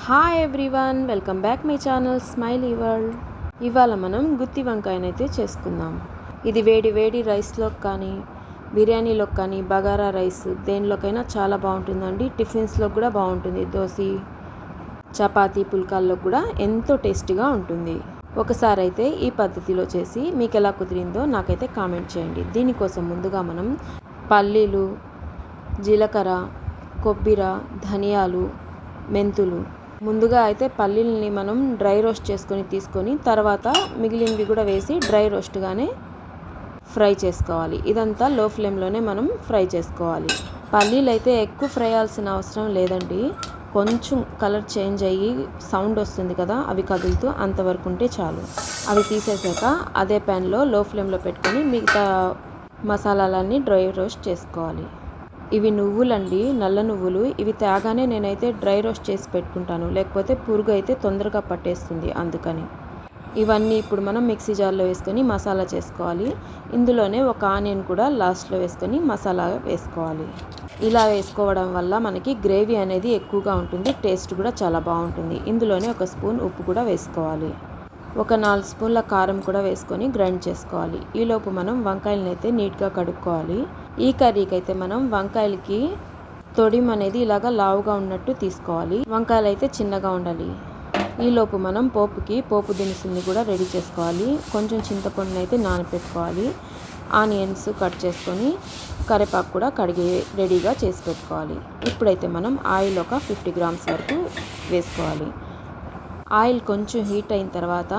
Hi everyone, welcome back my channel smiley world. ఇవాళ మనం గుత్తి వంకాయనైతే చేసుకుందాం. ఇది వేడి వేడి రైస్లోకి కానీ, బిర్యానీలోకి కానీ, బగారా రైస్ దేనిలోకైనా చాలా బాగుంటుందండి. టిఫిన్స్లో కూడా బాగుంటుంది. దోశ, చపాతీ, పుల్కాల్లో కూడా ఎంతో టేస్టీగా ఉంటుంది. ఒకసారి అయితే ఈ పద్ధతిలో చేసి మీకు ఎలా కుదిరిందో నాకైతే కామెంట్ చేయండి. దీనికోసం ముందుగా మనం పల్లీలు, జీలకర్ర, కొబ్బరి, ధనియాలు, మెంతులు, ముందుగా అయితే పల్లీలని మనం డ్రై రోస్ట్ చేసుకొని తీసుకొని తర్వాత మిగిలినవి కూడా వేసి డ్రై రోస్ట్గానే ఫ్రై చేసుకోవాలి. ఇదంతా లో ఫ్లేమ్లోనే మనం ఫ్రై చేసుకోవాలి. పల్లీలు అయితే ఎక్కువ ఫ్రై అవ్వాల్సిన అవసరం లేదండి. కొంచెం కలర్ చేంజ్ అయ్యి సౌండ్ వస్తుంది కదా, అవి కదులుతూ అంతవరకు ఉంటే చాలు. అవి తీసేసాక అదే ప్యాన్లో లో ఫ్లేమ్లో పెట్టుకొని మిగతా మసాలాలన్నీ డ్రై రోస్ట్ చేసుకోవాలి. ఇవి నువ్వులండి, నల్ల నువ్వులు. ఇవి తేగానే నేనైతే డ్రై రోస్ట్ చేసి పెట్టుకుంటాను, లేకపోతే పురుగు అయితే తొందరగా పట్టేస్తుంది. అందుకని ఇవన్నీ ఇప్పుడు మనం మిక్సీ జార్లో వేసుకొని మసాలా చేసుకోవాలి. ఇందులోనే ఒక ఆనియన్ కూడా లాస్ట్లో వేసుకొని మసాలా వేసుకోవాలి. ఇలా వేసుకోవడం వల్ల మనకి గ్రేవీ అనేది ఎక్కువగా ఉంటుంది, టేస్ట్ కూడా చాలా బాగుంటుంది. ఇందులోనే ఒక స్పూన్ ఉప్పు కూడా వేసుకోవాలి. ఒక 4 స్పూన్ల కారం కూడా వేసుకొని గ్రైండ్ చేసుకోవాలి. ఈలోపు మనం వంకాయలను అయితే నీట్గా కడుక్కోవాలి. ఈ కర్రీకి అయితే మనం వంకాయలకి తొడిమ అనేది ఇలాగా లావుగా ఉన్నట్టు తీసుకోవాలి. వంకాయలు అయితే చిన్నగా ఉండాలి. ఈలోపు మనం పోపు దినుసుల్ని కూడా రెడీ చేసుకోవాలి. కొంచెం చింతపండుని అయితే నానబెట్టుకోవాలి. ఆనియన్స్ కట్ చేసుకొని కరివేపాకు కూడా కడిగి రెడీగా చేసి పెట్టుకోవాలి. ఇప్పుడైతే మనం ఆయిల్ ఒక 50 గ్రామ్స్ వరకు వేసుకోవాలి. ఆయిల్ కొంచెం హీట్ అయిన తర్వాత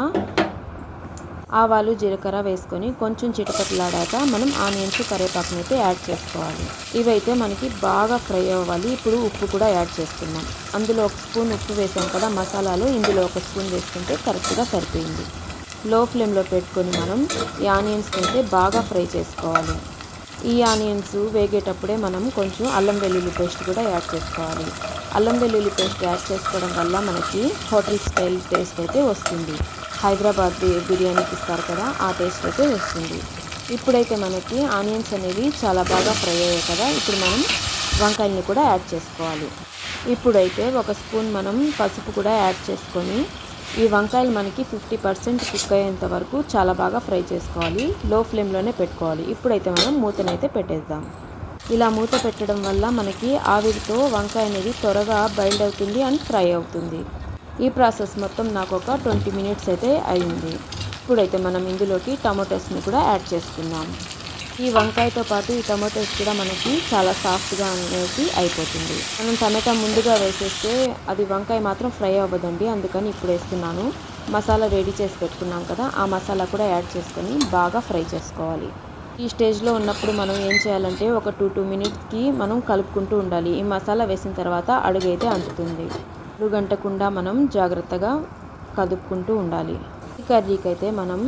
ఆవాలు, జీలకర్ర వేసుకొని కొంచెం చిటపటలాడాక మనం ఆనియన్స్, కరివేపాకుని అయితే యాడ్ చేసుకోవాలి. ఇవైతే మనకి బాగా ఫ్రై అవ్వాలి. ఇప్పుడు ఉప్పు కూడా యాడ్ చేసుకున్నాం. అందులో 1 స్పూన్ ఉప్పు వేసాం కదా మసాలాలో, ఇందులో 1 స్పూన్ వేసుకుంటే కరెక్ట్గా సరిపోయింది. లో ఫ్లేమ్లో పెట్టుకొని మనం ఈ ఆనియన్స్ని అయితే బాగా ఫ్రై చేసుకోవాలి. ఈ ఆనియన్స్ వేగేటప్పుడే మనం కొంచెం అల్లం వెల్లుల్లి పేస్ట్ కూడా యాడ్ చేసుకోవాలి. అల్లం వెల్లుల్లి పేస్ట్ యాడ్ చేసుకోవడం వల్ల మనకి హోటల్ స్టైల్ టేస్ట్ అయితే వస్తుంది. హైదరాబాద్ బిర్యానీకి ఇస్తారు కదా, ఆ టేస్ట్ అయితే వస్తుంది. ఇప్పుడైతే మనకి ఆనియన్స్ అనేవి చాలా బాగా ఫ్రై అయ్యాయి కదా, ఇప్పుడు మనం వంకాయల్ని కూడా యాడ్ చేసుకోవాలి. ఇప్పుడైతే 1 స్పూన్ మనం పసుపు కూడా యాడ్ చేసుకొని ఈ వంకాయలు మనకి 50% కుక్ అయ్యేంత వరకు చాలా బాగా ఫ్రై చేసుకోవాలి. లో ఫ్లేమ్లోనే పెట్టుకోవాలి. ఇప్పుడైతే మనం మూతనైతే పెట్టేద్దాం. ఇలా మూత పెట్టడం వల్ల మనకి ఆవిరితో వంకాయ అనేది త్వరగా బాయిల్డ్ అవుతుంది అండ్ ఫ్రై అవుతుంది. ఈ ప్రాసెస్ మొత్తం నాకు ఒక 20 మినిట్స్ అయితే అయింది. ఇప్పుడైతే మనం ఇందులోకి టమాటోస్ని కూడా యాడ్ చేసుకుందాం. ఈ వంకాయతో పాటు ఈ టమాటోస్ కూడా మనకి చాలా సాఫ్ట్గా అనేది అయిపోతుంది. మనం టమాటా ముందుగా వేసేస్తే అది వంకాయ మాత్రం ఫ్రై అవ్వదండి, అందుకని ఇప్పుడు వేస్తున్నాను. మసాలా రెడీ చేసి పెట్టుకున్నాం కదా, ఆ మసాలా కూడా యాడ్ చేసుకొని బాగా ఫ్రై చేసుకోవాలి. ఈ స్టేజ్లో ఉన్నప్పుడు మనం ఏం చేయాలంటే ఒక 2 మినిట్స్కి మనం కలుపుకుంటూ ఉండాలి. ఈ మసాలా వేసిన తర్వాత అడుగైతే అంటుతుంది. అడుగంటకుండా మనం జాగ్రత్తగా కదుపుకుంటూ ఉండాలి. ఈ కర్రీకి అయితే మనం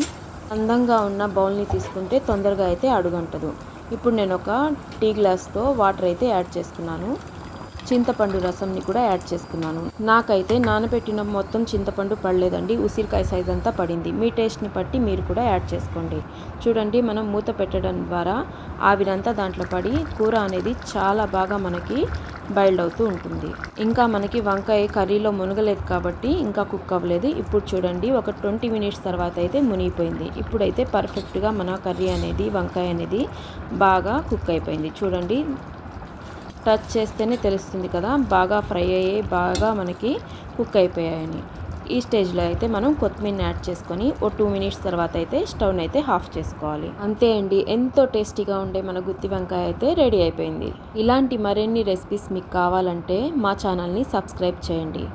అందంగా ఉన్న బౌల్ని తీసుకుంటే తొందరగా అయితే అడుగంటదు. ఇప్పుడు నేను ఒక టీ గ్లాస్తో వాటర్ అయితే యాడ్ చేసుకున్నాను. చింతపండు రసంని కూడా యాడ్ చేసుకున్నాను. నాకైతే నానబెట్టిన మొత్తం చింతపండు పడలేదండి, ఉసిరికాయ సైజ్ అంతా పడింది. మీ టేస్ట్ని బట్టి మీరు కూడా యాడ్ చేసుకోండి. చూడండి, మనం మూత పెట్టడం ద్వారా ఆవిరంతా దాంట్లో పడి కూర అనేది చాలా బాగా మనకి బాయిల్డ్ అవుతూ ఉంటుంది. ఇంకా మనకి వంకాయ కర్రీలో మునగలేదు కాబట్టి ఇంకా కుక్ అవ్వలేదు. ఇప్పుడు చూడండి, ఒక 20 మినిట్స్ తర్వాత అయితే మునిగిపోయింది. ఇప్పుడైతే పర్ఫెక్ట్గా మన కర్రీ అనేది, వంకాయ అనేది బాగా కుక్ అయిపోయింది. చూడండి, టచ్ చేస్తేనే తెలుస్తుంది కదా బాగా ఫ్రై అయ్యాయి, బాగా మనకి కుక్ అయిపోయాయని. ఈ స్టేజ్లో అయితే మనం కొత్తిమీరని యాడ్ చేసుకొని ఓ 2 మినిట్స్ తర్వాత అయితే స్టవ్ని అయితే ఆఫ్ చేసుకోవాలి. అంతే అండి, ఎంతో టేస్టీగా ఉండే మన గుత్తి వంకాయ అయితే రెడీ అయిపోయింది. ఇలాంటి మరిన్ని రెసిపీస్ మీకు కావాలంటే మా ఛానల్ని సబ్స్క్రైబ్ చేయండి,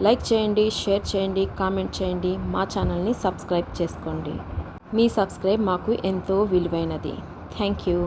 లైక్ చేయండి, షేర్ చేయండి, కామెంట్ చేయండి. మా ఛానల్ని సబ్స్క్రైబ్ చేసుకోండి. మీ సబ్స్క్రైబ్ మాకు ఎంతో విలువైనది. Thank you.